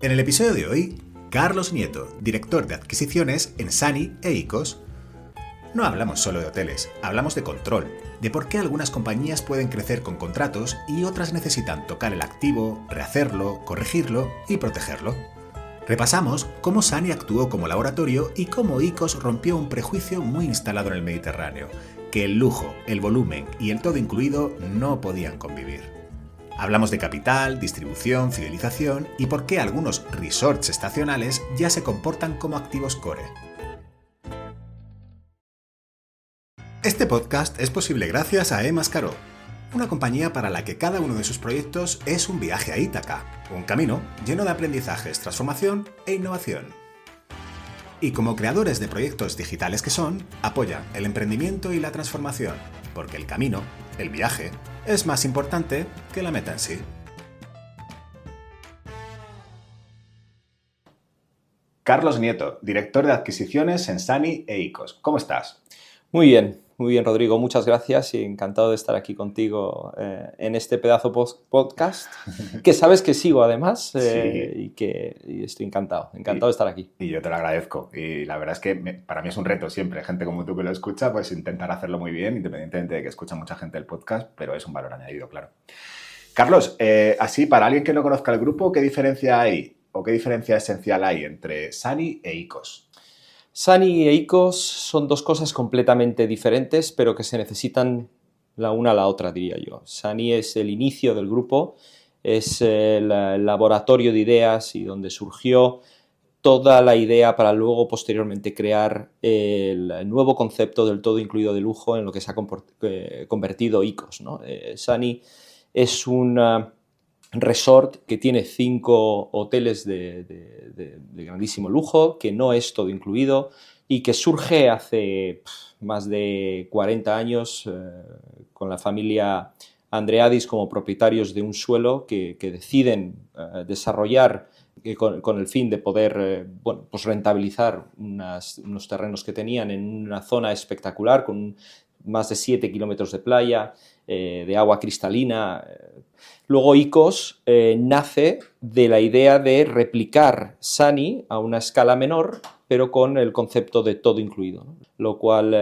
En el episodio de hoy, Carlos Nieto, director de adquisiciones en Sany e ICOS. No hablamos solo de hoteles, hablamos de control, de por qué algunas compañías pueden crecer con contratos y otras necesitan tocar el activo, rehacerlo, corregirlo y protegerlo. Repasamos cómo Sany actuó como laboratorio y cómo ICOS rompió un prejuicio muy instalado en el Mediterráneo, que el lujo, el volumen y el todo incluido no podían convivir. Hablamos de capital, distribución, fidelización y por qué algunos resorts estacionales ya se comportan como activos core. Este podcast es posible gracias a eMascaró, una compañía para la que cada uno de sus proyectos es un viaje a Ítaca, un camino lleno de aprendizajes, transformación e innovación. Y como creadores de proyectos digitales que son, apoyan el emprendimiento y la transformación, porque el camino, el viaje, es más importante que la meta en sí. Carlos Nieto, director de adquisiciones en Sany e ICOS. ¿Cómo estás? Muy bien, Rodrigo. Muchas gracias y encantado de estar aquí contigo en este pedazo podcast, que sabes que sigo además Sí. y estoy encantado de estar aquí. Y yo te lo agradezco. Y la verdad es que para mí es un reto siempre. Gente como tú que lo escucha, pues intentar hacerlo muy bien, independientemente de que escucha mucha gente el podcast, pero es un valor añadido, claro. Carlos, así para alguien que no conozca el grupo, ¿qué diferencia hay o qué diferencia esencial hay entre Sany e ICOS? Sany e ICOS son dos cosas completamente diferentes, pero que se necesitan la una a la otra, diría yo. Sany es el inicio del grupo, es el laboratorio de ideas y donde surgió toda la idea para luego posteriormente crear el nuevo concepto del todo incluido de lujo en lo que se ha convertido ICOS, ¿no? Sany es un resort que tiene 5 hoteles de grandísimo lujo, que no es todo incluido y que surge hace más de 40 años con la familia Andreadis como propietarios de un suelo que deciden desarrollar con el fin de poder pues rentabilizar unos terrenos que tenían en una zona espectacular con más de 7 kilómetros de playa, de agua cristalina. Luego ICOS nace de la idea de replicar Sany a una escala menor, pero con el concepto de todo incluido, ¿no? Lo cual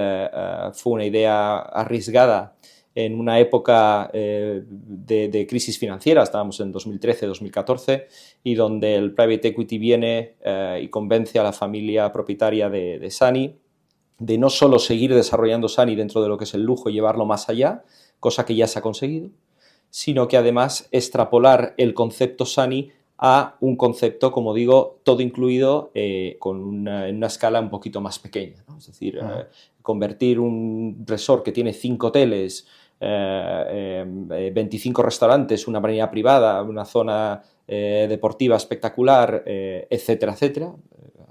fue una idea arriesgada en una época de crisis financiera, estábamos en 2013-2014, y donde el private equity viene y convence a la familia propietaria de Sany de no solo seguir desarrollando Sany dentro de lo que es el lujo y llevarlo más allá, cosa que ya se ha conseguido, sino que además extrapolar el concepto Sany a un concepto, como digo, todo incluido en una escala un poquito más pequeña, ¿no? Es decir, convertir un resort que tiene 5 hoteles, 25 restaurantes, una marina privada, una zona deportiva espectacular, etcétera, etcétera,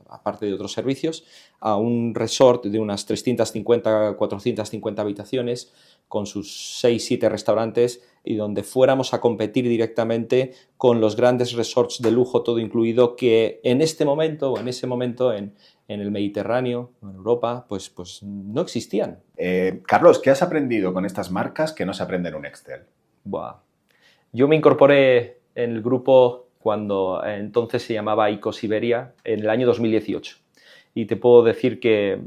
aparte de otros servicios, a un resort de unas 350, 450 habitaciones con sus 6-7 restaurantes y donde fuéramos a competir directamente con los grandes resorts de lujo todo incluido que en este momento o en ese momento en el Mediterráneo, en Europa, pues no existían. Carlos, ¿qué has aprendido con estas marcas que no se aprende en un Excel? Buah. Yo me incorporé en el grupo cuando entonces se llamaba ICOS Iberia en el año 2018 y te puedo decir que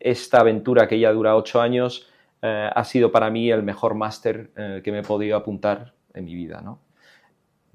esta aventura que ya dura 8 años ha sido para mí el mejor máster que me he podido apuntar en mi vida, ¿no?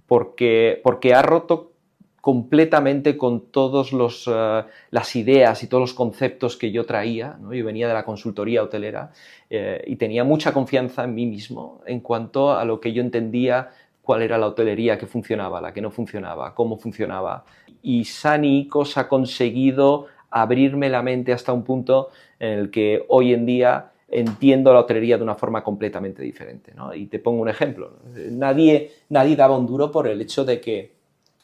Porque ha roto completamente con todas las ideas y todos los conceptos que yo traía, ¿no? Yo venía de la consultoría hotelera y tenía mucha confianza en mí mismo en cuanto a lo que yo entendía cuál era la hotelería que funcionaba, la que no funcionaba, cómo funcionaba. Y Sany ICOS ha conseguido abrirme la mente hasta un punto en el que hoy en día entiendo la hotelería de una forma completamente diferente, ¿no? Y te pongo un ejemplo. Nadie daba un duro por el hecho de que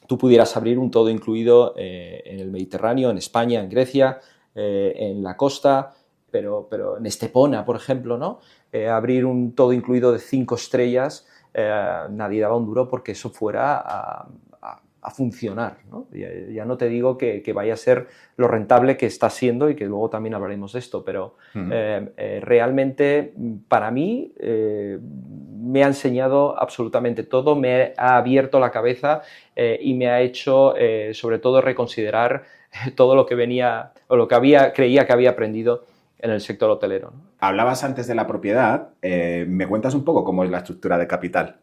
tú pudieras abrir un todo incluido en el Mediterráneo, en España, en Grecia, en la costa, pero en Estepona, por ejemplo, ¿no? Abrir un todo incluido de 5 estrellas, nadie daba un duro porque eso fuera a funcionar, ¿no? Ya no te digo que vaya a ser lo rentable que está siendo y que luego también hablaremos de esto, pero realmente para mí me ha enseñado absolutamente todo, me ha abierto la cabeza y me ha hecho, sobre todo, reconsiderar todo lo que venía o lo que creía que había aprendido en el sector hotelero, ¿no? Hablabas antes de la propiedad. ¿Me cuentas un poco cómo es la estructura de capital?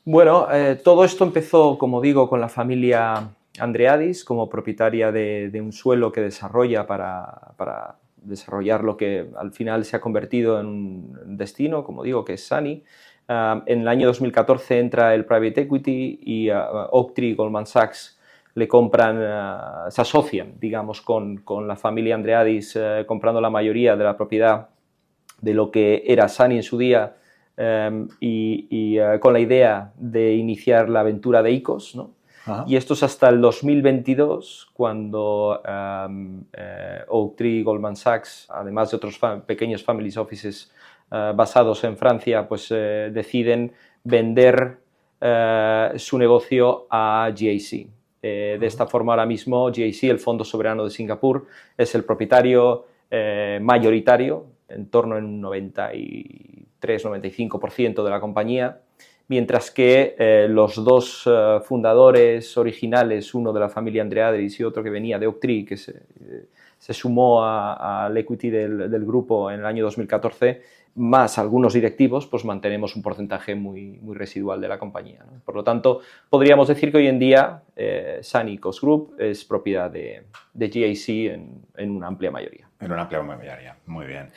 Bueno, todo esto empezó, como digo, con la familia Andreadis como propietaria de un suelo que desarrolla para desarrollar lo que al final se ha convertido en un destino, como digo, que es Sunny. En el año 2014 entra el Private Equity y Oaktree y Goldman Sachs le compran, se asocian, digamos, con la familia Andreadis, comprando la mayoría de la propiedad de lo que era Sunny en su día, con la idea de iniciar la aventura de ICOS, ¿no? Y esto es hasta el 2022, cuando Oaktree y Goldman Sachs, además de otros pequeños family offices basados en Francia, pues deciden vender su negocio a GIC. De esta forma, ahora mismo, GIC, el Fondo Soberano de Singapur, es el propietario mayoritario, en torno al 93-95% de la compañía, mientras que los dos fundadores originales, uno de la familia Andreadis y otro que venía de Oaktree, que se sumó al equity del grupo en el año 2014, más algunos directivos, pues mantenemos un porcentaje muy residual de la compañía, ¿no? Por lo tanto, podríamos decir que hoy en día Sunny ICOS Group es propiedad de GIC en una amplia mayoría. En una amplia mayoría, muy bien.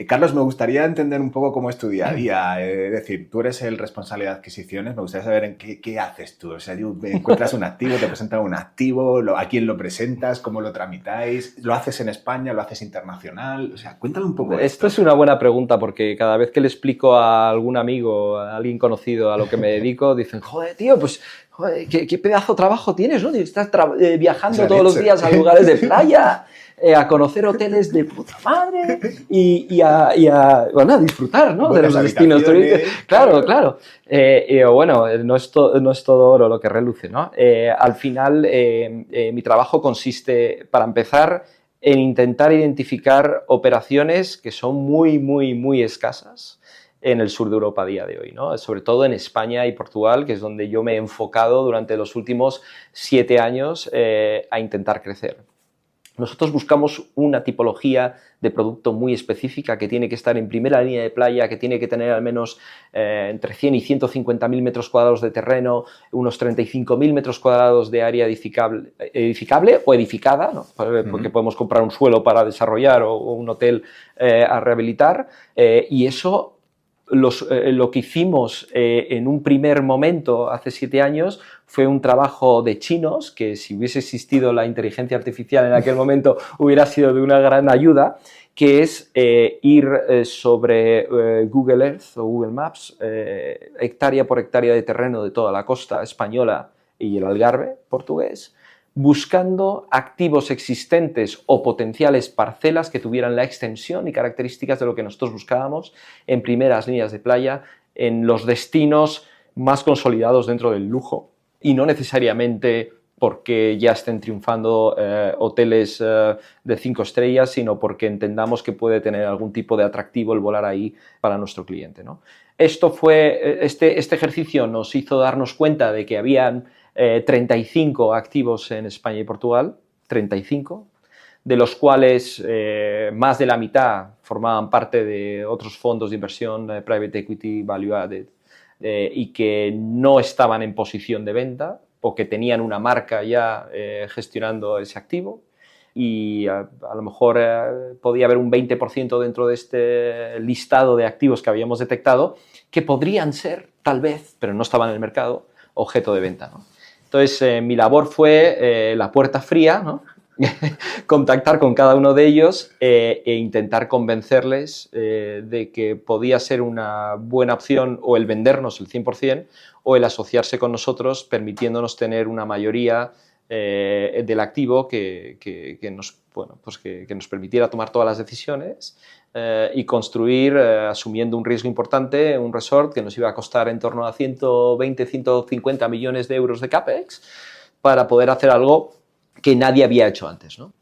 Carlos, me gustaría entender un poco cómo es tu día a día. Es decir, tú eres el responsable de adquisiciones, me gustaría saber en qué haces tú. O sea, encuentras un activo, te presentan un activo, a quién lo presentas, cómo lo tramitáis, lo haces en España, lo haces internacional. O sea, cuéntame un poco esto. Es una buena pregunta, porque cada vez que le explico a algún amigo, a alguien conocido a lo que me dedico, dicen, joder, tío, pues joder, qué pedazo de trabajo tienes, ¿no? Estás viajando todos los días a lugares de playa, a conocer hoteles de puta madre y a disfrutar, ¿no? De los destinos turísticos. Claro. Bueno, no es todo oro lo que reluce, ¿no? Al final, mi trabajo consiste, para empezar, en intentar identificar operaciones que son muy escasas en el sur de Europa a día de hoy, ¿no? Sobre todo en España y Portugal, que es donde yo me he enfocado durante los últimos 7 años a intentar crecer. Nosotros buscamos una tipología de producto muy específica que tiene que estar en primera línea de playa, que tiene que tener al menos entre 100 y 150.000 metros cuadrados de terreno, unos 35.000 metros cuadrados de área edificable o edificada, ¿no? Porque podemos comprar un suelo para desarrollar o un hotel a rehabilitar, y eso lo que hicimos en un primer momento, hace 7 años, fue un trabajo de chinos, que si hubiese existido la inteligencia artificial en aquel momento hubiera sido de una gran ayuda, que es ir sobre Google Earth o Google Maps, hectárea por hectárea de terreno de toda la costa española y el Algarve portugués, buscando activos existentes o potenciales parcelas que tuvieran la extensión y características de lo que nosotros buscábamos en primeras líneas de playa, en los destinos más consolidados dentro del lujo, y no necesariamente porque ya estén triunfando hoteles de 5 estrellas, sino porque entendamos que puede tener algún tipo de atractivo el volar ahí para nuestro cliente, ¿no? Este ejercicio nos hizo darnos cuenta de que habían 35 activos en España y Portugal, 35, de los cuales más de la mitad formaban parte de otros fondos de inversión, private equity, value added, y que no estaban en posición de venta o que tenían una marca ya gestionando ese activo, y a lo mejor podía haber un 20% dentro de este listado de activos que habíamos detectado que podrían ser, tal vez, pero no estaban en el mercado, objeto de venta, ¿no? Entonces, mi labor fue la puerta fría, ¿no? Contactar con cada uno de ellos e intentar convencerles de que podía ser una buena opción o el vendernos el 100% o el asociarse con nosotros, permitiéndonos tener una mayoría del activo que nos permitiera tomar todas las decisiones y construir, asumiendo un riesgo importante, un resort que nos iba a costar en torno a 120-150 millones de euros de CAPEX para poder hacer algo que nadie había hecho antes, ¿no?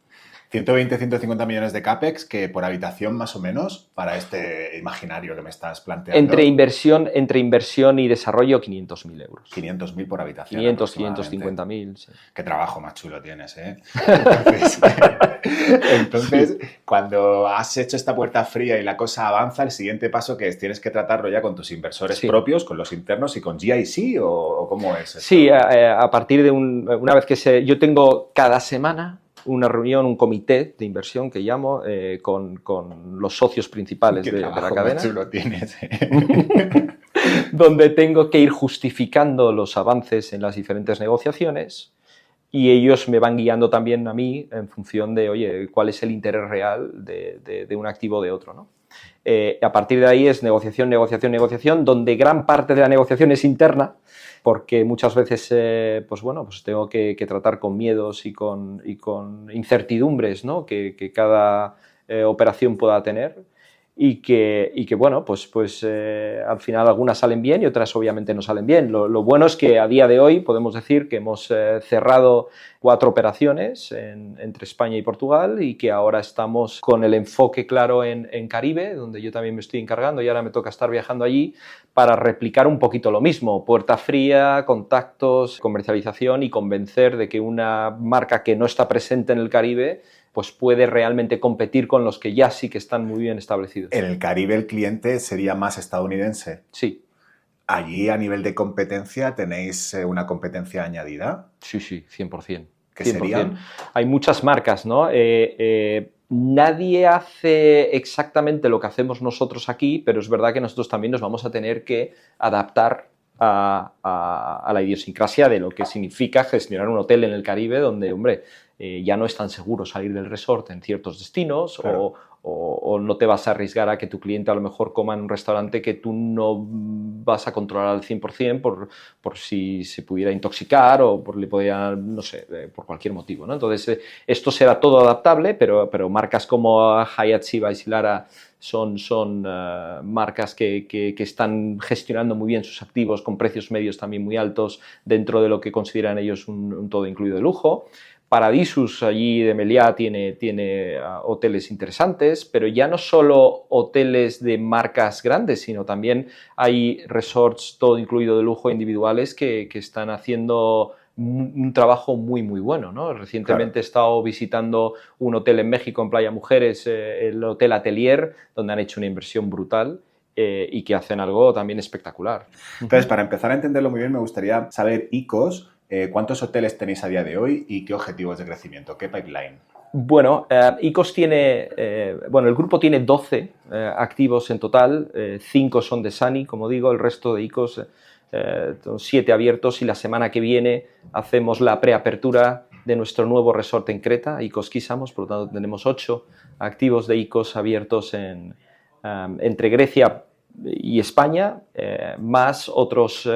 120, 150 millones de CAPEX, que por habitación más o menos, para este imaginario que me estás planteando. Entre inversión y desarrollo, 500.000 euros. 500.000 por habitación. 550.000, sí. Qué trabajo más chulo tienes, ¿eh? Entonces, cuando has hecho esta puerta fría y la cosa avanza, el siguiente paso que es, tienes que tratarlo ya con tus inversores propios, con los internos y con GIC, ¿o cómo es esto? Sí, a partir de una vez que yo tengo cada semana una reunión, un comité de inversión que llamo, con los socios principales de la cadena. Qué chulo tienes, donde tengo que ir justificando los avances en las diferentes negociaciones y ellos me van guiando también a mí en función de, oye, cuál es el interés real de un activo o de otro, ¿no? A partir de ahí es negociación, negociación, negociación, donde gran parte de la negociación es interna, porque muchas veces pues tengo que tratar con miedos y con incertidumbres, ¿no? que cada operación pueda tener. Y que bueno, pues al final algunas salen bien y otras obviamente no salen bien. Lo bueno es que a día de hoy podemos decir que hemos cerrado 4 operaciones entre España y Portugal y que ahora estamos con el enfoque claro en Caribe, donde yo también me estoy encargando y ahora me toca estar viajando allí para replicar un poquito lo mismo. Puerta fría, contactos, comercialización y convencer de que una marca que no está presente en el Caribe pues puede realmente competir con los que ya sí que están muy bien establecidos. ¿En el Caribe el cliente sería más estadounidense? Sí. ¿Allí a nivel de competencia tenéis una competencia añadida? Sí, 100%. ¿Qué serían? Hay muchas marcas, ¿no? Nadie hace exactamente lo que hacemos nosotros aquí, pero es verdad que nosotros también nos vamos a tener que adaptar a la idiosincrasia de lo que significa gestionar un hotel en el Caribe donde, hombre, ya no es tan seguro salir del resort en ciertos destinos. Claro. O no te vas a arriesgar a que tu cliente a lo mejor coma en un restaurante que tú no vas a controlar al 100% por si se pudiera intoxicar o le podría, no sé, por cualquier motivo, ¿no? Entonces, esto será todo adaptable, pero marcas como Hyatt Ziva y Silara son marcas que están gestionando muy bien sus activos con precios medios también muy altos dentro de lo que consideran ellos un todo incluido de lujo. Paradisus allí de Meliá tiene hoteles interesantes, pero ya no solo hoteles de marcas grandes, sino también hay resorts todo incluido de lujo individuales que están haciendo un trabajo muy, muy bueno, ¿no? Recientemente he estado visitando un hotel en México, en Playa Mujeres, el Hotel Atelier, donde han hecho una inversión brutal. Y que hacen algo también espectacular. Entonces, para empezar a entenderlo muy bien, me gustaría saber, ICOS, ¿cuántos hoteles tenéis a día de hoy y qué objetivos de crecimiento? ¿Qué pipeline? Bueno, ICOS tiene, el grupo tiene 12 activos en total, 5 son de Sani, como digo, el resto de ICOS, 7 abiertos y la semana que viene hacemos la preapertura de nuestro nuevo resort en Creta, ICOS Key Samos, por lo tanto tenemos 8 activos de ICOS abiertos entre Grecia y España, más otros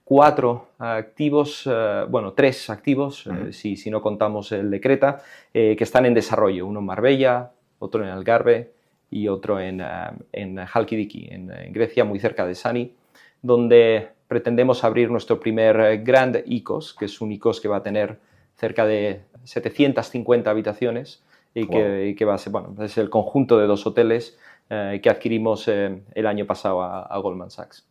4 activos, 3 activos, si no contamos el de Creta, que están en desarrollo, uno en Marbella, otro en Algarve y otro en Halkidiki, en Grecia, muy cerca de Sani, donde pretendemos abrir nuestro primer Grand ICOS, que es un ICOS que va a tener cerca de 750 habitaciones y que va a ser, es el conjunto de 2 hoteles que adquirimos el año pasado a Goldman Sachs.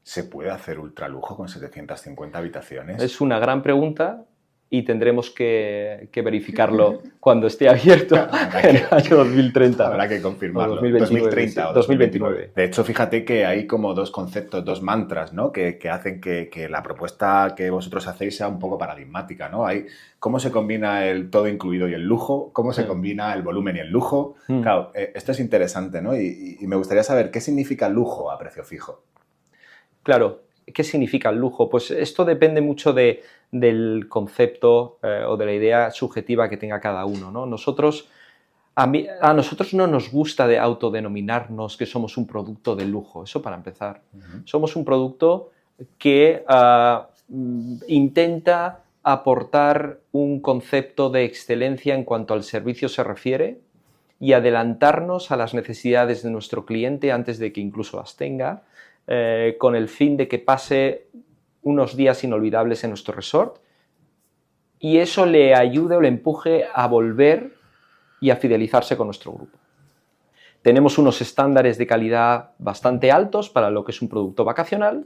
¿Se puede hacer ultralujo con 750 habitaciones? Es una gran pregunta y tendremos que verificarlo cuando esté abierto en el año 2030. Habrá que confirmarlo. 2030 sí, o 2029. De hecho, fíjate que hay como 2 conceptos, 2 mantras, ¿no? que hacen que la propuesta que vosotros hacéis sea un poco paradigmática, ¿no? Hay cómo se combina el todo incluido y el lujo, cómo se combina el volumen y el lujo. Claro, esto es interesante, ¿no? Y me gustaría saber qué significa lujo a precio fijo. Claro, ¿qué significa el lujo? Pues esto depende mucho del concepto o de la idea subjetiva que tenga cada uno, ¿no? A nosotros no nos gusta de autodenominarnos que somos un producto de lujo, eso para empezar. Somos un producto que intenta aportar un concepto de excelencia en cuanto al servicio se refiere y adelantarnos a las necesidades de nuestro cliente antes de que incluso las tenga, con el fin de que pase unos días inolvidables en nuestro resort y eso le ayude o le empuje a volver y a fidelizarse con nuestro grupo. Tenemos unos estándares de calidad bastante altos para lo que es un producto vacacional,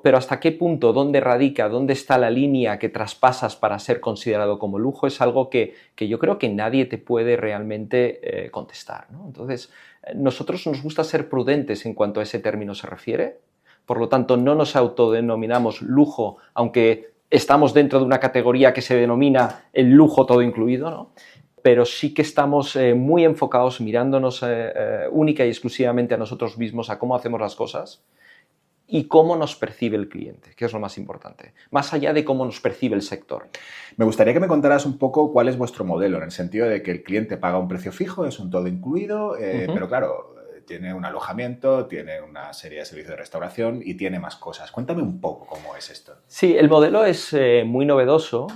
pero hasta qué punto, dónde radica, dónde está la línea que traspasas para ser considerado como lujo es algo que yo creo que nadie te puede realmente contestar, ¿no? Entonces, nosotros nos gusta ser prudentes en cuanto a ese término se refiere, por lo tanto no nos autodenominamos lujo, aunque estamos dentro de una categoría que se denomina el lujo todo incluido, ¿no? Pero sí que estamos muy enfocados mirándonos única y exclusivamente a nosotros mismos, a cómo hacemos las cosas y cómo nos percibe el cliente, que es lo más importante, más allá de cómo nos percibe el sector. Me gustaría que me contaras un poco cuál es vuestro modelo, en el sentido de que el cliente paga un precio fijo, es un todo incluido, pero claro, tiene un alojamiento, tiene una serie de servicios de restauración y tiene más cosas. Cuéntame un poco cómo es esto. Sí, el modelo es muy novedoso.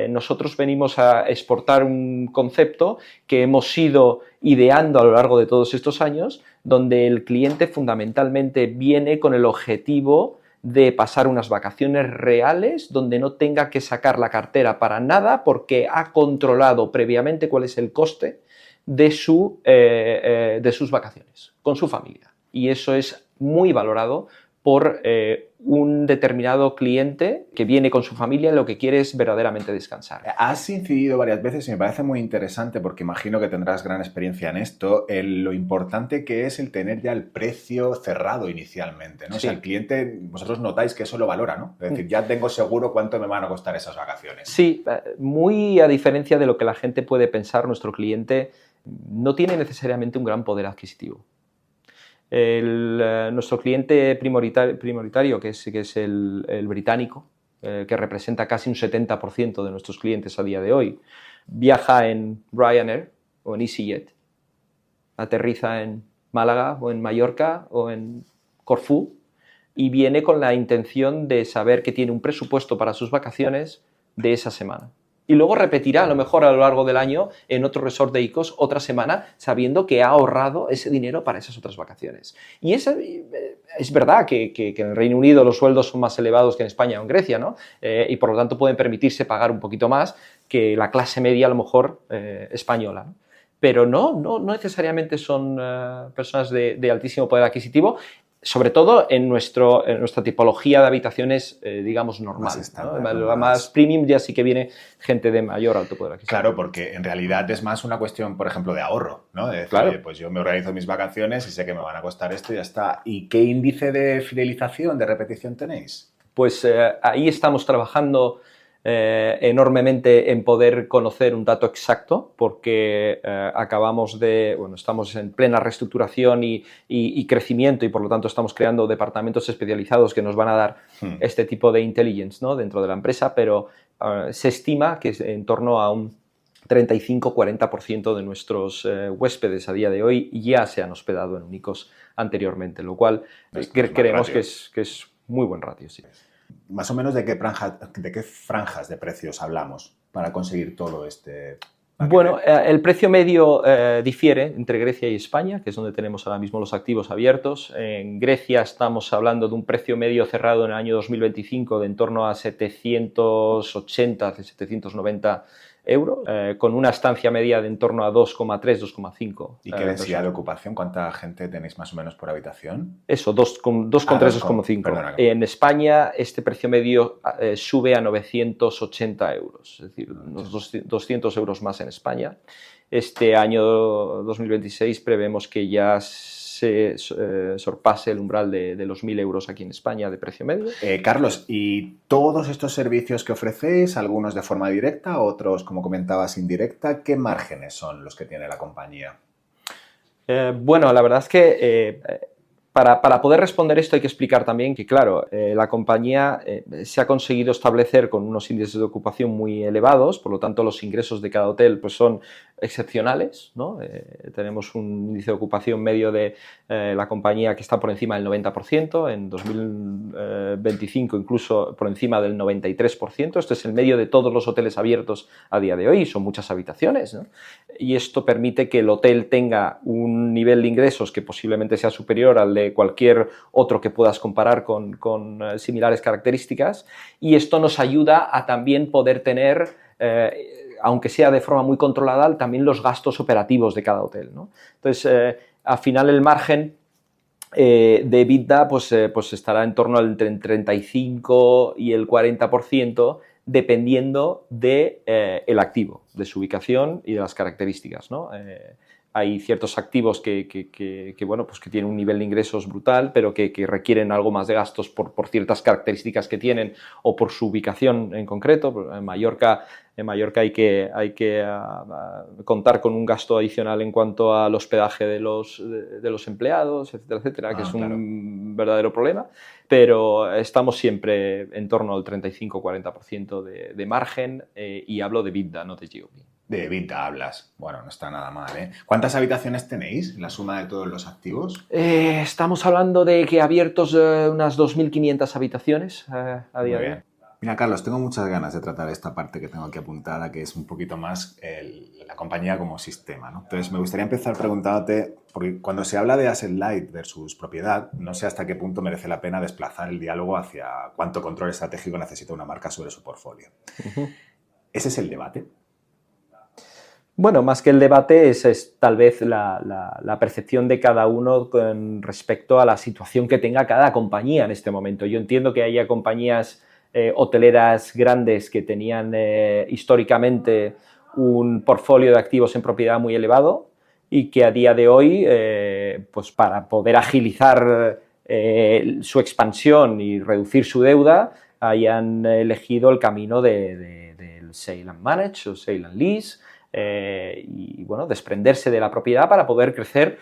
Nosotros venimos a exportar un concepto que hemos ido ideando a lo largo de todos estos años, donde el cliente fundamentalmente viene con el objetivo de pasar unas vacaciones reales donde no tenga que sacar la cartera para nada porque ha controlado previamente cuál es el coste de sus vacaciones con su familia. Y eso es muy valorado por un determinado cliente que viene con su familia y lo que quiere es verdaderamente descansar. Has incidido varias veces y me parece muy interesante porque imagino que tendrás gran experiencia en esto, en lo importante que es el tener ya el precio cerrado inicialmente, ¿no? Sí. O sea, el cliente, vosotros notáis que eso lo valora, ¿no? Es decir, ya tengo seguro cuánto me van a costar esas vacaciones. Sí, muy a diferencia de lo que la gente puede pensar, nuestro cliente no tiene necesariamente un gran poder adquisitivo. Nuestro cliente prioritario, que es el británico, que representa casi un 70% de nuestros clientes a día de hoy, viaja en Ryanair o en EasyJet, aterriza en Málaga o en Mallorca o en Corfú y viene con la intención de saber que tiene un presupuesto para sus vacaciones de esa semana. Y luego repetirá a lo mejor a lo largo del año en otro resort de ICOS otra semana sabiendo que ha ahorrado ese dinero para esas otras vacaciones. Y es verdad que en el Reino Unido los sueldos son más elevados que en España o en Grecia, ¿no? Y por lo tanto pueden permitirse pagar un poquito más que la clase media a lo mejor española, ¿no? Pero no necesariamente son personas de altísimo poder adquisitivo, sobre todo en nuestra tipología de habitaciones, digamos, normal. La más premium ya sí que viene gente de mayor alto poder adquisitivo. Claro, porque en realidad es más una cuestión, por ejemplo, de ahorro, ¿no? De decir, claro, oye, pues yo me organizo mis vacaciones y sé que me van a costar esto y ya está. ¿Y qué índice de fidelización, de repetición tenéis? Pues ahí estamos trabajando enormemente en poder conocer un dato exacto porque estamos en plena reestructuración y crecimiento y por lo tanto estamos creando departamentos especializados que nos van a dar este tipo de intelligence, ¿no? Dentro de la empresa, pero se estima que es en torno a un 35-40% de nuestros huéspedes a día de hoy ya se han hospedado en un ICOS anteriormente, lo cual creemos que es muy buen ratio. Sí. Más o menos, ¿de qué franjas de precios hablamos para conseguir todo este paquete? Bueno, el precio medio difiere entre Grecia y España, que es donde tenemos ahora mismo los activos abiertos. En Grecia estamos hablando de un precio medio cerrado en el año 2025 de en torno a 780, 790 euros, con una estancia media de en torno a 2,3, 2,5. ¿Y qué densidad de ocupación? ¿Cuánta gente tenéis más o menos por habitación? Eso, 2,3, 2,5. En España este precio medio sube a 980 euros, es decir, unos 200 euros más en España. Este año 2026 prevemos que ya se sorpase el umbral de los 1.000 euros aquí en España de precio medio. Carlos, ¿y todos estos servicios que ofrecéis, algunos de forma directa, otros, como comentabas, indirecta, qué márgenes son los que tiene la compañía? Bueno, la verdad es que para poder responder esto hay que explicar también que, claro, la compañía se ha conseguido establecer con unos índices de ocupación muy elevados, por lo tanto los ingresos de cada hotel pues, son excepcionales, ¿no? Tenemos un índice de ocupación medio de la compañía que está por encima del 90%, en 2025 incluso por encima del 93%. Este es el medio de todos los hoteles abiertos a día de hoy, son muchas habitaciones, ¿no? Y esto permite que el hotel tenga un nivel de ingresos que posiblemente sea superior al de cualquier otro que puedas comparar con similares características, y esto nos ayuda a también poder tener aunque sea de forma muy controlada, también los gastos operativos de cada hotel, ¿no? Entonces, al final el margen de EBITDA pues estará en torno entre el 35 y el 40%, dependiendo del activo, de su ubicación y de las características, ¿no? Hay ciertos activos bueno, pues que tienen un nivel de ingresos brutal, pero que requieren algo más de gastos por ciertas características que tienen o por su ubicación en concreto. En Mallorca hay que contar con un gasto adicional en cuanto al hospedaje de los empleados, etcétera, etcétera, que es un verdadero problema, pero estamos siempre en torno al 35-40% de margen, y hablo de EBITDA, no de GOP. De EBITDA hablas. Bueno, no está nada mal, ¿eh? ¿Cuántas habitaciones tenéis, la suma de todos los activos? Estamos hablando de que abiertos unas 2.500 habitaciones a día de hoy. Mira, Carlos, tengo muchas ganas de tratar esta parte que tengo aquí apuntada, que es un poquito más la compañía como sistema, ¿no? Entonces, me gustaría empezar preguntándote, porque cuando se habla de asset light versus propiedad, no sé hasta qué punto merece la pena desplazar el diálogo hacia cuánto control estratégico necesita una marca sobre su portfolio. ¿Ese es el debate? Bueno, más que el debate es tal vez la percepción de cada uno con respecto a la situación que tenga cada compañía en este momento. Yo entiendo que haya compañías hoteleras grandes que tenían históricamente un portfolio de activos en propiedad muy elevado y que a día de hoy, pues para poder agilizar su expansión y reducir su deuda, hayan elegido el camino del sale and manage o sale and lease, y bueno, desprenderse de la propiedad para poder crecer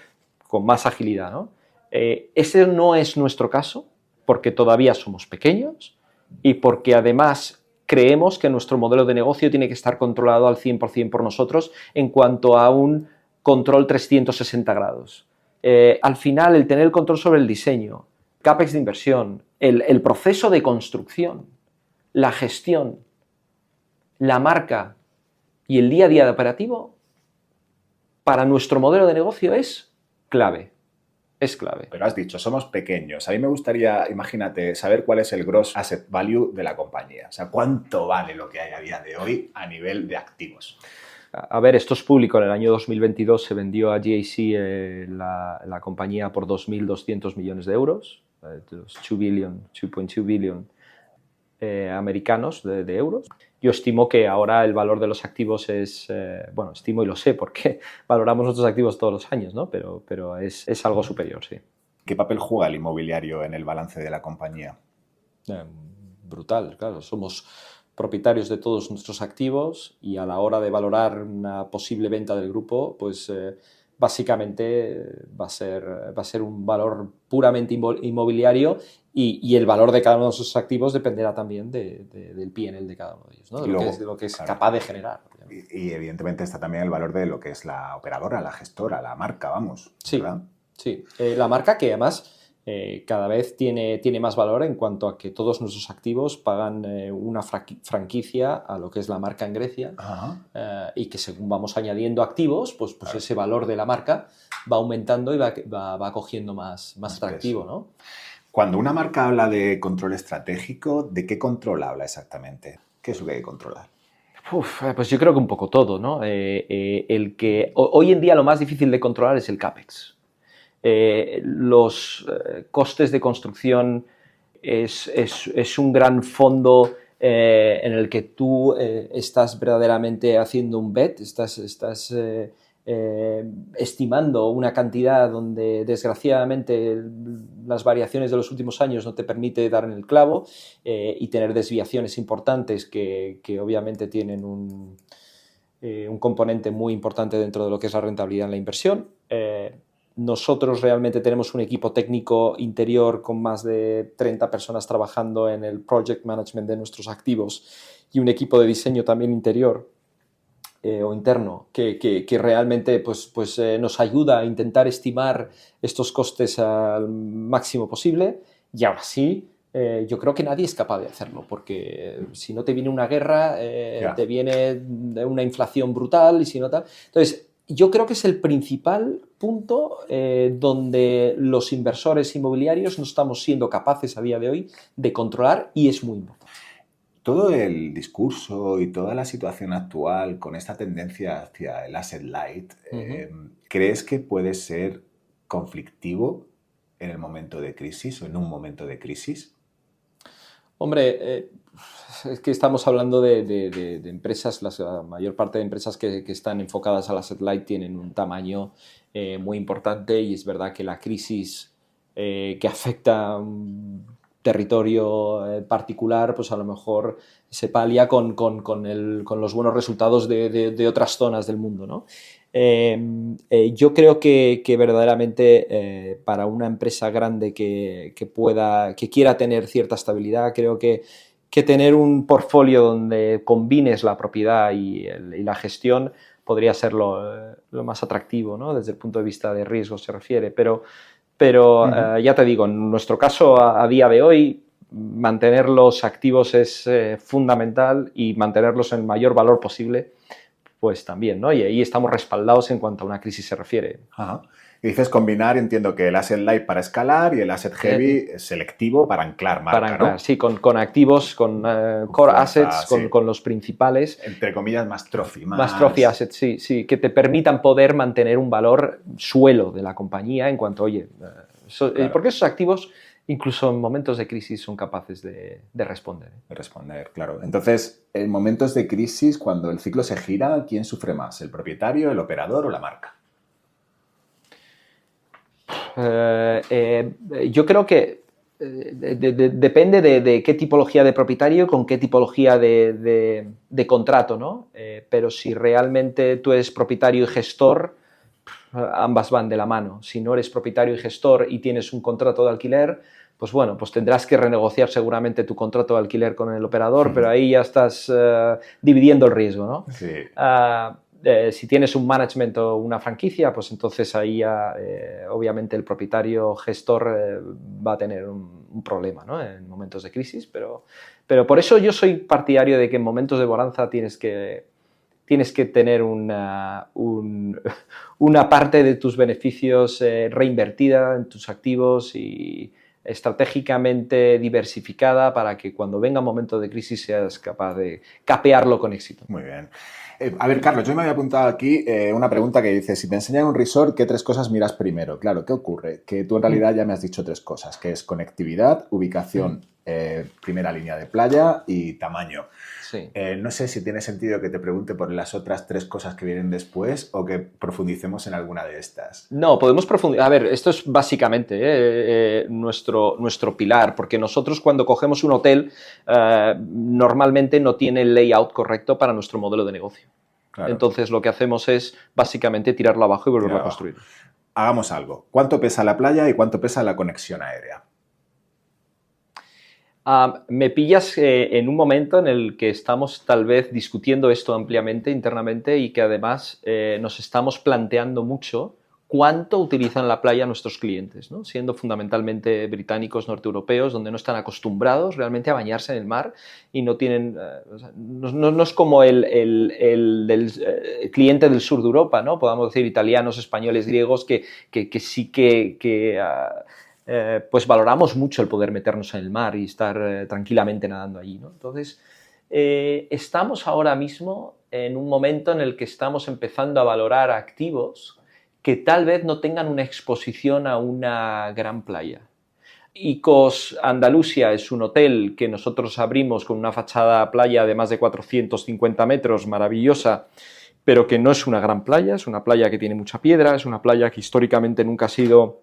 con más agilidad, ¿no? Ese no es nuestro caso, porque todavía somos pequeños y porque además creemos que nuestro modelo de negocio tiene que estar controlado al 100% por nosotros en cuanto a un control 360 grados. Al final, el tener el control sobre el diseño, CAPEX de inversión, el proceso de construcción, la gestión, la marca y el día a día de operativo, para nuestro modelo de negocio es clave. Es clave. Pero has dicho, somos pequeños. A mí me gustaría, imagínate, saber cuál es el gross asset value de la compañía. O sea, ¿cuánto vale lo que hay a día de hoy a nivel de activos? A ver, esto es público. En el año 2022 se vendió a GIC la compañía por 2.200 millones de euros, los 2.2 billion americanos de euros. Yo estimo que ahora el valor de los activos es, bueno, estimo y lo sé porque valoramos nuestros activos todos los años, ¿no? Pero es algo superior, sí. ¿Qué papel juega el inmobiliario en el balance de la compañía? Brutal, claro. Somos propietarios de todos nuestros activos y a la hora de valorar una posible venta del grupo, pues básicamente va a ser un valor puramente inmobiliario y el valor de cada uno de esos activos dependerá también del P&L de cada uno de ellos, ¿no? De lo que es claro, capaz de generar. Y evidentemente está también el valor de lo que es la operadora, la gestora, la marca, vamos, ¿verdad? Sí. La marca que además cada vez tiene más valor en cuanto a que todos nuestros activos pagan una franquicia a lo que es la marca en Grecia, y que según vamos añadiendo activos, pues claro, ese valor de la marca va aumentando y va cogiendo más atractivo, ¿no? Cuando una marca habla de control estratégico, ¿de qué control habla exactamente? ¿Qué es lo que hay que controlar? Pues yo creo que un poco todo, ¿no? Hoy en día lo más difícil de controlar es el CAPEX. Los costes de construcción es un gran fondo en el que tú estás verdaderamente haciendo un bet, estás estimando una cantidad donde desgraciadamente las variaciones de los últimos años no te permite dar en el clavo, y tener desviaciones importantes que obviamente tienen un componente muy importante dentro de lo que es la rentabilidad en la inversión. Nosotros realmente tenemos un equipo técnico interior con más de 30 personas trabajando en el project management de nuestros activos y un equipo de diseño también interior o interno que realmente nos ayuda a intentar estimar estos costes al máximo posible, y ahora sí, yo creo que nadie es capaz de hacerlo, porque si no te viene una guerra, te viene una inflación brutal, y si no tal. Entonces, yo creo que es el principal punto donde los inversores inmobiliarios no estamos siendo capaces a día de hoy de controlar, y es muy importante. todo el discurso y toda la situación actual con esta tendencia hacia el asset light, ¿crees que puede ser conflictivo en el momento de crisis o en un momento de crisis? Hombre, es que estamos hablando de empresas, la mayor parte de empresas que están enfocadas al asset light tienen un tamaño muy importante y es verdad que la crisis que afecta a un territorio particular, pues a lo mejor se palia con los buenos resultados de otras zonas del mundo, ¿no? Yo creo que verdaderamente para una empresa grande que quiera tener cierta estabilidad, creo que tener un portfolio donde combines la propiedad y la gestión podría ser lo más atractivo, ¿no? Desde el punto de vista de riesgo se refiere, pero ya te digo, en nuestro caso a día de hoy mantener los activos es fundamental y mantenerlos en el mayor valor posible pues también, ¿no? Y ahí estamos respaldados en cuanto a una crisis se refiere. Ajá. Y dices combinar, entiendo que el asset light para escalar y el asset heavy selectivo para anclar marca, para anclar, ¿no? sí, con activos, con core assets, sí. con los principales. Entre comillas, más trophy. Más trophy assets, sí, que te permitan poder mantener un valor suelo de la compañía en cuanto, oye, claro. Porque esos activos, incluso en momentos de crisis, son capaces de responder. De responder, claro. Entonces, en momentos de crisis, cuando el ciclo se gira, ¿quién sufre más? ¿El propietario, el operador o la marca? Yo creo que depende de qué tipología de propietario, con qué tipología de contrato, ¿no? Pero si realmente tú eres propietario y gestor, ambas van de la mano. Si no eres propietario y gestor y tienes un contrato de alquiler, pues bueno, pues tendrás que renegociar seguramente tu contrato de alquiler con el operador, pero ahí ya estás dividiendo el riesgo, ¿no? Sí. Si tienes un management o una franquicia, pues entonces ahí ya obviamente el propietario gestor va a tener un problema, ¿no? En momentos de crisis, pero por eso yo soy partidario de que en momentos de bonanza tienes que tener una parte de tus beneficios reinvertida en tus activos y estratégicamente diversificada para que cuando venga un momento de crisis seas capaz de capearlo con éxito. Muy bien. A ver, Carlos, yo me había apuntado aquí una pregunta que dice, si te enseñan un resort, ¿qué 3 cosas miras primero? Claro, ¿qué ocurre? Que tú en realidad ya me has dicho 3 cosas, que es conectividad, ubicación, primera línea de playa y tamaño. Sí. No sé si tiene sentido que te pregunte por las otras 3 cosas que vienen después o que profundicemos en alguna de estas. No, podemos profundizar. A ver, esto es básicamente nuestro pilar, porque nosotros cuando cogemos un hotel normalmente no tiene el layout correcto para nuestro modelo de negocio. Claro. Entonces lo que hacemos es básicamente tirarlo abajo y volverlo a construir. Hagamos algo. ¿Cuánto pesa la playa y cuánto pesa la conexión aérea? Me pillas en un momento en el que estamos tal vez discutiendo esto ampliamente internamente y que además nos estamos planteando mucho cuánto utilizan la playa nuestros clientes, ¿no? Siendo fundamentalmente británicos, norteeuropeos, donde no están acostumbrados realmente a bañarse en el mar y no tienen... no es como el cliente del sur de Europa, ¿no? Podamos decir italianos, españoles, griegos, que sí que pues valoramos mucho el poder meternos en el mar y estar tranquilamente nadando allí, ¿no? Entonces, estamos ahora mismo en un momento en el que estamos empezando a valorar activos que tal vez no tengan una exposición a una gran playa. Icos Andalusia es un hotel que nosotros abrimos con una fachada a playa de más de 450 metros, maravillosa, pero que no es una gran playa, es una playa que tiene mucha piedra, es una playa que históricamente nunca ha sido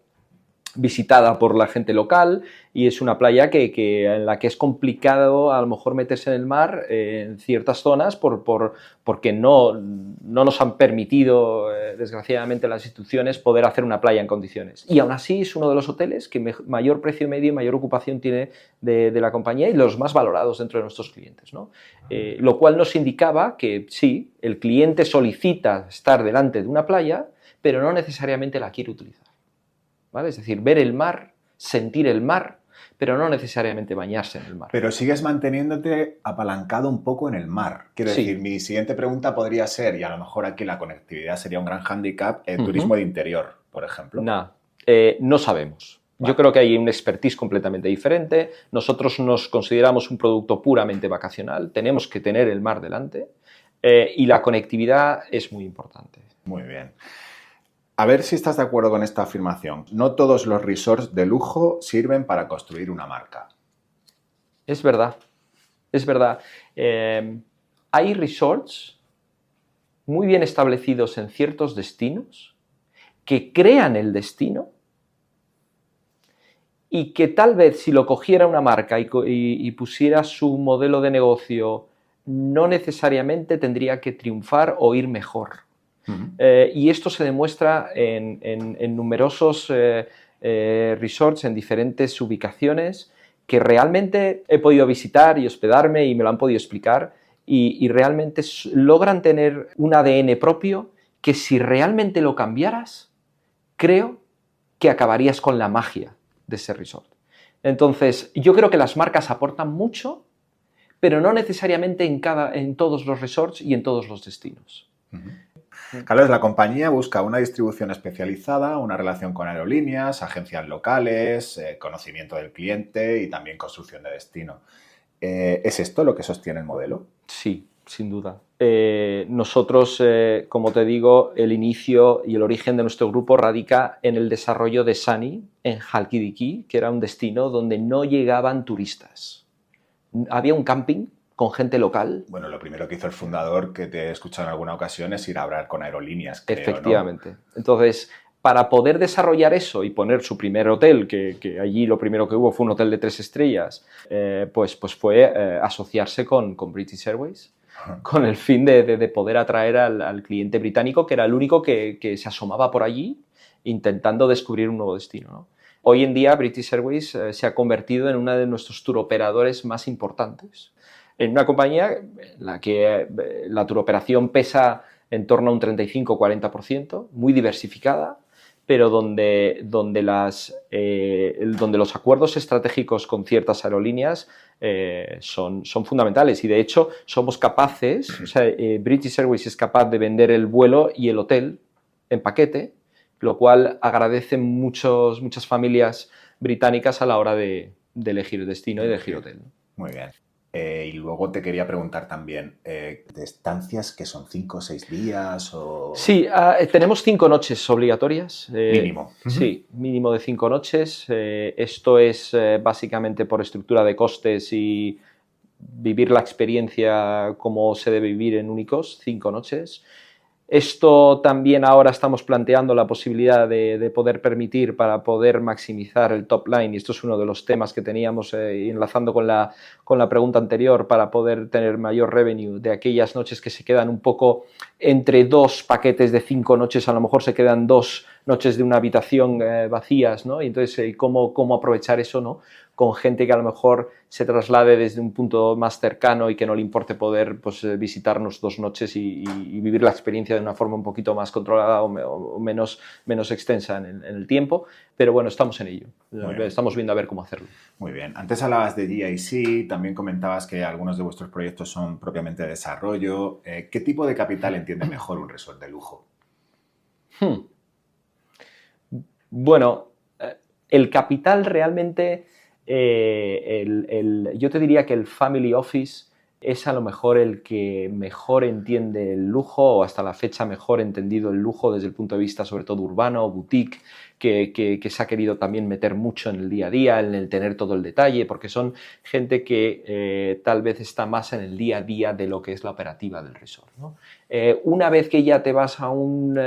visitada por la gente local y es una playa en la que es complicado a lo mejor meterse en el mar en ciertas zonas porque no nos han permitido desgraciadamente las instituciones poder hacer una playa en condiciones. Y aún así es uno de los hoteles que mayor precio medio y mayor ocupación tiene de la compañía y los más valorados dentro de nuestros clientes, ¿no? Lo cual nos indicaba que sí, el cliente solicita estar delante de una playa, pero no necesariamente la quiere utilizar. ¿Vale? Es decir, ver el mar, sentir el mar, pero no necesariamente bañarse en el mar. Pero sigues manteniéndote apalancado un poco en el mar. Quiero decir, mi siguiente pregunta podría ser, y a lo mejor aquí la conectividad sería un gran hándicap, turismo de interior, por ejemplo. No sabemos. Yo creo que hay un expertise completamente diferente. Nosotros nos consideramos un producto puramente vacacional. Tenemos que tener el mar delante y la conectividad es muy importante. Muy bien. A ver si estás de acuerdo con esta afirmación. No todos los resorts de lujo sirven para construir una marca. Es verdad, es verdad. Hay resorts muy bien establecidos en ciertos destinos que crean el destino y que tal vez si lo cogiera una marca y pusiera su modelo de negocio, no necesariamente tendría que triunfar o ir mejor. Y esto se demuestra en numerosos resorts en diferentes ubicaciones que realmente he podido visitar y hospedarme y me lo han podido explicar y realmente logran tener un ADN propio que si realmente lo cambiaras, creo que acabarías con la magia de ese resort. Entonces, yo creo que las marcas aportan mucho, pero no necesariamente en todos los resorts y en todos los destinos. Carlos, la compañía busca una distribución especializada, una relación con aerolíneas, agencias locales, conocimiento del cliente y también construcción de destino. ¿Es esto lo que sostiene el modelo? Sí, sin duda. Nosotros, como te digo, el inicio y el origen de nuestro grupo radica en el desarrollo de Sunny en Halkidiki, que era un destino donde no llegaban turistas. Había un camping con gente local. Bueno, lo primero que hizo el fundador, que te he escuchado en alguna ocasión, es ir a hablar con aerolíneas, creo, Efectivamente. ¿no? Entonces, para poder desarrollar eso y poner su primer hotel, que allí lo primero que hubo fue un hotel de 3 estrellas, pues fue asociarse con British Airways, con el fin de poder atraer al cliente británico, que era el único que se asomaba por allí intentando descubrir un nuevo destino, ¿no? Hoy en día British Airways se ha convertido en uno de nuestros turoperadores más importantes. En una compañía en la que la turoperación pesa en torno a un 35-40%, muy diversificada, pero donde los acuerdos estratégicos con ciertas aerolíneas son fundamentales. Y de hecho somos capaces, o sea, British Airways es capaz de vender el vuelo y el hotel en paquete, lo cual agradecen muchas familias británicas a la hora de elegir destino y de elegir hotel. Muy bien. Y luego te quería preguntar también, ¿de estancias que son 5 o 6 días? O... Sí, tenemos 5 noches obligatorias. Mínimo. Sí, mínimo de 5 noches. Esto es básicamente por estructura de costes y vivir la experiencia como se debe vivir en Únicos, 5 noches. Esto también ahora estamos planteando la posibilidad de poder permitir para poder maximizar el top line, y esto es uno de los temas que teníamos enlazando con la pregunta anterior, para poder tener mayor revenue de aquellas noches que se quedan un poco entre 2 paquetes de 5 noches, a lo mejor se quedan 2 noches de una habitación vacías, ¿no? Y entonces, ¿cómo aprovechar eso, ¿no? Con gente que a lo mejor se traslade desde un punto más cercano y que no le importe poder pues, visitarnos 2 noches y vivir la experiencia de una forma un poquito más controlada o menos extensa en el tiempo. Pero bueno, estamos en ello. Estamos viendo a ver cómo hacerlo. Muy bien. Antes hablabas de GIC, también comentabas que algunos de vuestros proyectos son propiamente de desarrollo. ¿Qué tipo de capital entiende mejor un resort de lujo? Bueno, el capital realmente... yo te diría que el family office es a lo mejor el que mejor entiende el lujo, o hasta la fecha mejor entendido el lujo desde el punto de vista sobre todo urbano, boutique, que se ha querido también meter mucho en el día a día, en el tener todo el detalle, porque son gente que tal vez está más en el día a día de lo que es la operativa del resort, ¿no? Una vez que ya te vas a un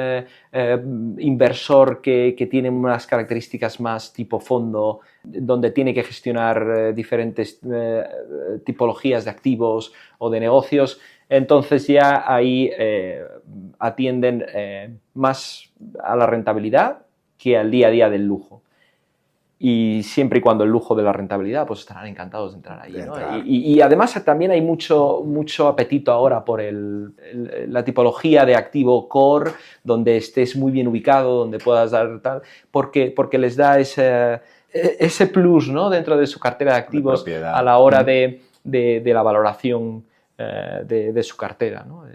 inversor que tiene unas características más tipo fondo, donde tiene que gestionar diferentes tipologías de activos o de negocios, entonces ya ahí atienden más a la rentabilidad que al día a día del lujo. Y siempre y cuando el lujo de la rentabilidad, pues estarán encantados de entrar ahí, ¿no? Y además también hay mucho apetito ahora por la tipología de activo core, donde estés muy bien ubicado, donde puedas dar tal, porque les da ese plus, ¿no? Dentro de su cartera de activos a la hora de la valoración de su cartera, ¿no?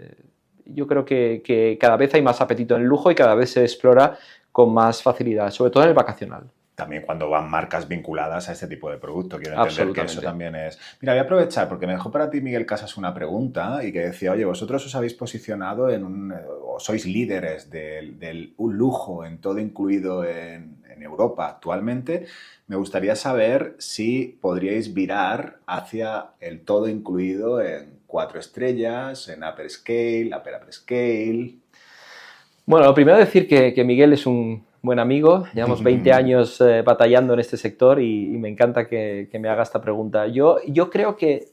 Yo creo que cada vez hay más apetito en el lujo y cada vez se explora con más facilidad, sobre todo en el vacacional. también cuando van marcas vinculadas a este tipo de producto. Quiero entender que eso Absolutamente. también es... Mira, voy a aprovechar porque me dejó para ti Miguel Casas una pregunta y que decía, oye, vosotros os habéis posicionado o sois líderes del un lujo en todo incluido en Europa actualmente. Me gustaría saber si podríais virar hacia el todo incluido en 4 estrellas, en Upper Scale, Upper Scale. Bueno, lo primero decir que Miguel es un buen amigo, llevamos 20 años batallando en este sector y me encanta que me haga esta pregunta. Yo creo que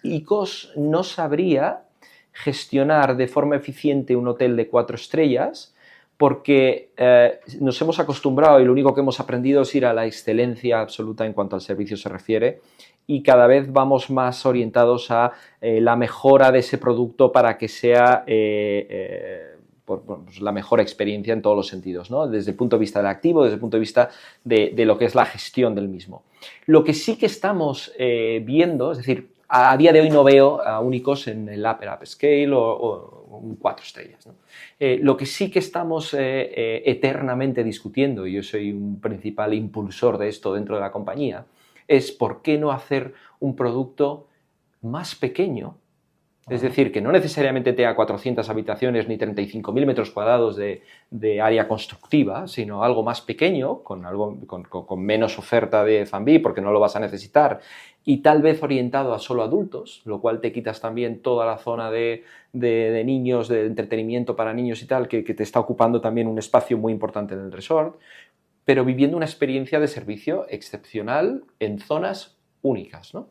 ICOS no sabría gestionar de forma eficiente un hotel de 4 estrellas porque nos hemos acostumbrado y lo único que hemos aprendido es ir a la excelencia absoluta en cuanto al servicio se refiere y cada vez vamos más orientados a la mejora de ese producto para que sea pues la mejor experiencia en todos los sentidos, ¿no? Desde el punto de vista del activo, desde el punto de vista de lo que es la gestión del mismo. Lo que sí que estamos viendo, es decir, a día de hoy no veo a únicos en el upscale o un 4 estrellas, ¿no? Lo que sí que estamos eternamente discutiendo, y yo soy un principal impulsor de esto dentro de la compañía, es por qué no hacer un producto más pequeño. Es decir, que no necesariamente tenga 400 habitaciones ni 35.000 metros cuadrados de área constructiva, sino algo más pequeño, con menos oferta de F&B, porque no lo vas a necesitar, y tal vez orientado a solo adultos, lo cual te quitas también toda la zona de niños, de entretenimiento para niños y tal, que te está ocupando también un espacio muy importante en el resort, pero viviendo una experiencia de servicio excepcional en zonas únicas, ¿no?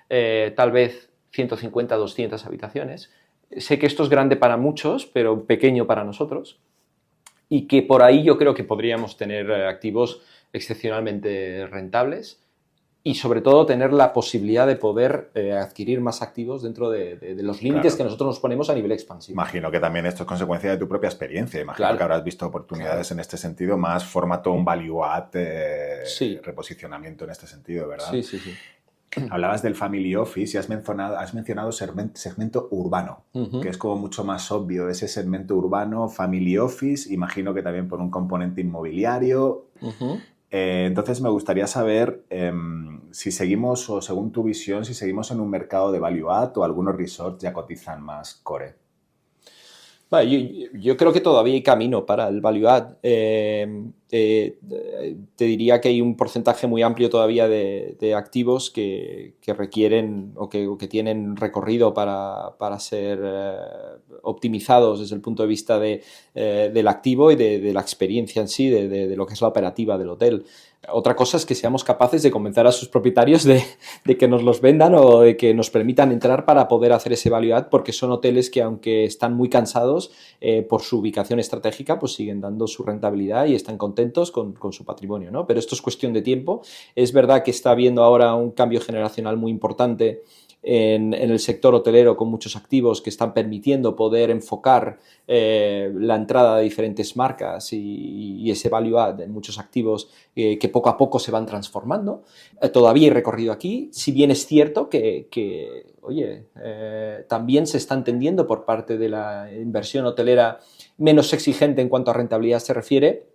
Tal vez 150, 200 habitaciones. Sé que esto es grande para muchos, pero pequeño para nosotros. Y que por ahí yo creo que podríamos tener activos excepcionalmente rentables y sobre todo tener la posibilidad de poder adquirir más activos dentro de los límites que nosotros nos ponemos a nivel expansivo. Imagino que también esto es consecuencia de tu propia experiencia. Imagino que habrás visto oportunidades en este sentido, más formato, un value add, reposicionamiento en este sentido, ¿verdad? Sí, sí, sí. Hablabas del family office y has mencionado segmento urbano, que es como mucho más obvio, ese segmento urbano, family office, imagino que también por un componente inmobiliario. Entonces me gustaría saber si seguimos, o según tu visión, si seguimos en un mercado de value add o algunos resorts ya cotizan más core. Vale, yo creo que todavía hay camino para el value add. Te diría que hay un porcentaje muy amplio todavía de activos que requieren o que tienen recorrido para ser optimizados desde el punto de vista del activo y de la experiencia en sí, de lo que es la operativa del hotel. Otra cosa es que seamos capaces de convencer a sus propietarios de que nos los vendan o de que nos permitan entrar para poder hacer ese value add, porque son hoteles que, aunque están muy cansados por su ubicación estratégica, pues siguen dando su rentabilidad y están contentos con su patrimonio, ¿no? Pero esto es cuestión de tiempo. Es verdad que está habiendo ahora un cambio generacional muy importante en el sector hotelero, con muchos activos que están permitiendo poder enfocar la entrada de diferentes marcas y ese value add en muchos activos que poco a poco se van transformando. Todavía hay recorrido aquí, si bien es cierto que también se está entendiendo por parte de la inversión hotelera menos exigente en cuanto a rentabilidad se refiere,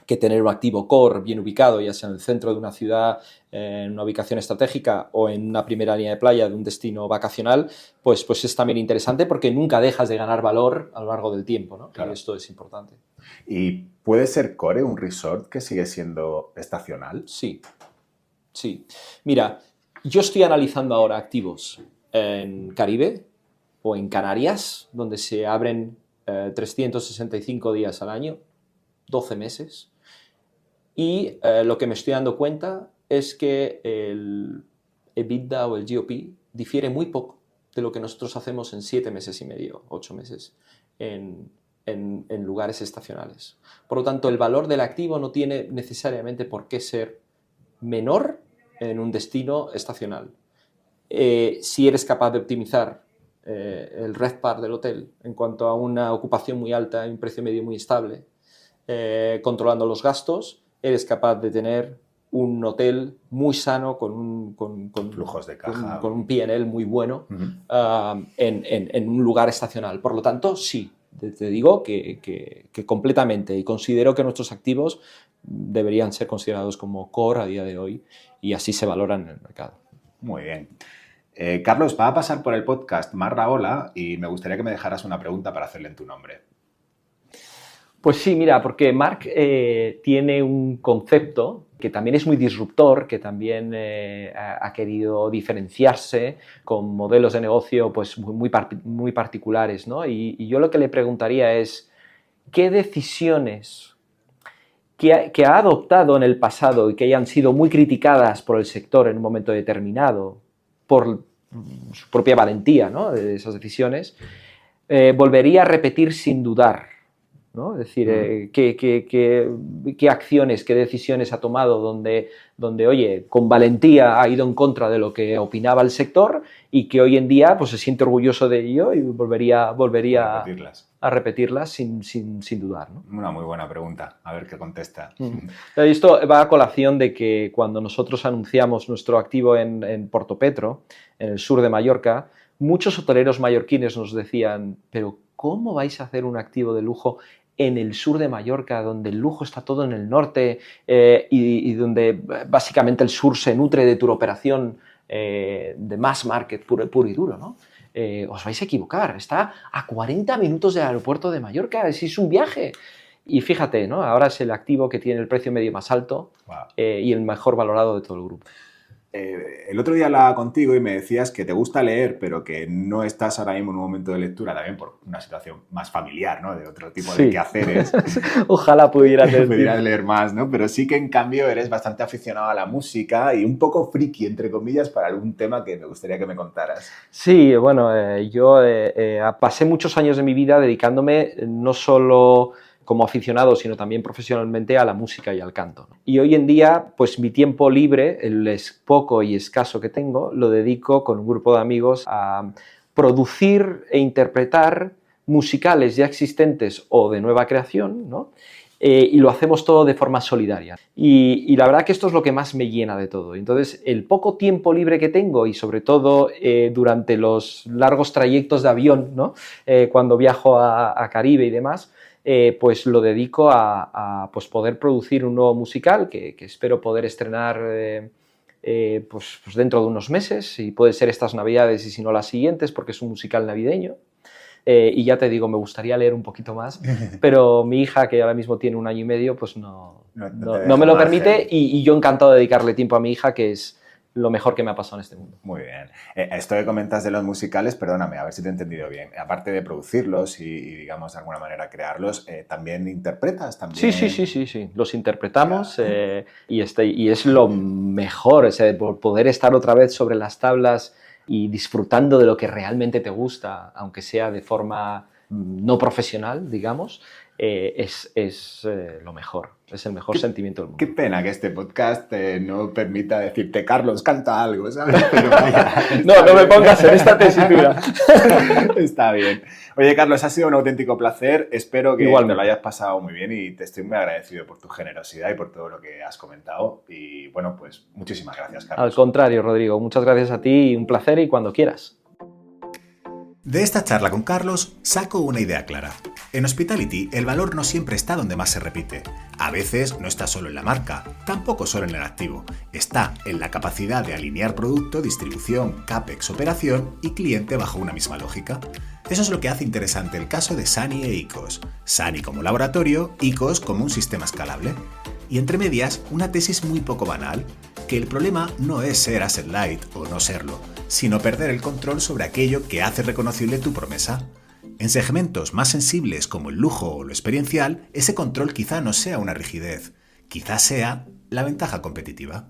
que tener un activo core bien ubicado, ya sea en el centro de una ciudad, en una ubicación estratégica o en una primera línea de playa de un destino vacacional, pues es también interesante porque nunca dejas de ganar valor a lo largo del tiempo, ¿no? Claro. Y esto es importante. ¿Y puede ser core un resort que sigue siendo estacional? Sí, sí. Mira, yo estoy analizando ahora activos en Caribe o en Canarias, donde se abren 365 días al año, 12 meses, y lo que me estoy dando cuenta es que el EBITDA o el GOP difiere muy poco de lo que nosotros hacemos en 7 meses y medio, 8 meses, en lugares estacionales. Por lo tanto, el valor del activo no tiene necesariamente por qué ser menor en un destino estacional. Si eres capaz de optimizar el RevPAR del hotel en cuanto a una ocupación muy alta y un precio medio muy estable, controlando los gastos, eres capaz de tener un hotel muy sano con flujos de caja, con un P&L muy bueno en un lugar estacional. Por lo tanto, sí, te digo que completamente, y considero que nuestros activos deberían ser considerados como core a día de hoy y así se valoran en el mercado. Muy bien. Carlos, va a pasar por el podcast Mar Rahola y me gustaría que me dejaras una pregunta para hacerle en tu nombre. Pues sí, mira, porque Marc tiene un concepto que también es muy disruptor, que también ha querido diferenciarse con modelos de negocio pues, muy particulares, ¿no? Y yo lo que le preguntaría es, ¿qué decisiones que ha adoptado en el pasado y que hayan sido muy criticadas por el sector en un momento determinado, por su propia valentía, ¿no?, de esas decisiones, volvería a repetir sin dudar? ¿No? Es decir, ¿qué acciones, qué decisiones ha tomado donde, oye, con valentía ha ido en contra de lo que opinaba el sector y que hoy en día pues, se siente orgulloso de ello y volvería a repetirlas sin dudar, ¿no? Una muy buena pregunta. A ver qué contesta. Esto va a colación de que cuando nosotros anunciamos nuestro activo en Portopetro, en el sur de Mallorca, muchos hoteleros mallorquines nos decían, pero ¿cómo vais a hacer un activo de lujo en el sur de Mallorca, donde el lujo está todo en el norte y donde básicamente el sur se nutre de turoperación de mass market puro y duro, ¿no? Os vais a equivocar, está a 40 minutos del aeropuerto de Mallorca, es un viaje. Y fíjate, ¿no? Ahora es el activo que tiene el precio medio más alto. Wow. Y el mejor valorado de todo el grupo. El otro día hablaba contigo y me decías que te gusta leer, pero que no estás ahora mismo en un momento de lectura, también por una situación más familiar, ¿no? De otro tipo de quehaceres. Ojalá pudieras leer más, ¿no? Pero sí que, en cambio, eres bastante aficionado a la música y un poco friki, entre comillas, para algún tema que me gustaría que me contaras. Sí, bueno, yo pasé muchos años de mi vida dedicándome no solo como aficionado, sino también profesionalmente a la música y al canto. Y hoy en día, pues mi tiempo libre, el poco y escaso que tengo, lo dedico con un grupo de amigos a producir e interpretar musicales ya existentes o de nueva creación, ¿no? Y lo hacemos todo de forma solidaria. Y la verdad que esto es lo que más me llena de todo. Entonces, el poco tiempo libre que tengo y sobre todo durante los largos trayectos de avión, ¿no? Cuando viajo a Caribe y demás, pues lo dedico a pues poder producir un nuevo musical que espero poder estrenar pues dentro de unos meses, y puede ser estas navidades y si no las siguientes, porque es un musical navideño. Y ya te digo, me gustaría leer un poquito más, pero mi hija, que ahora mismo tiene 1 año y medio, pues no me lo permite, y yo encantado de dedicarle tiempo a mi hija, que es lo mejor que me ha pasado en este mundo. Muy bien. Esto que comentas de los musicales, perdóname, a ver si te he entendido bien. Aparte de producirlos y digamos, de alguna manera crearlos, ¿también interpretas? ¿También? Sí. Los interpretamos, y es lo mejor, o sea, por poder estar otra vez sobre las tablas y disfrutando de lo que realmente te gusta, aunque sea de forma no profesional, digamos, es lo mejor. Es el mejor sentimiento del mundo. Qué pena que este podcast no permita decirte, Carlos, canta algo, ¿sabes? Pero vaya, no me pongas en esta tesitura. Está bien. Oye, Carlos, ha sido un auténtico placer. Espero que te lo hayas pasado muy bien y te estoy muy agradecido por tu generosidad y por todo lo que has comentado. Y bueno, pues muchísimas gracias, Carlos. Al contrario, Rodrigo. Muchas gracias a ti, un placer, y cuando quieras. De esta charla con Carlos saco una idea clara. En Hospitality el valor no siempre está donde más se repite. A veces no está solo en la marca, tampoco solo en el activo. Está en la capacidad de alinear producto, distribución, CAPEX, operación y cliente bajo una misma lógica. Eso es lo que hace interesante el caso de Sany e ICOS. Sany como laboratorio, ICOS como un sistema escalable. Y entre medias, una tesis muy poco banal, que el problema no es ser asset light o no serlo, sino perder el control sobre aquello que hace reconocible tu promesa. En segmentos más sensibles como el lujo o lo experiencial, ese control quizá no sea una rigidez, quizá sea la ventaja competitiva.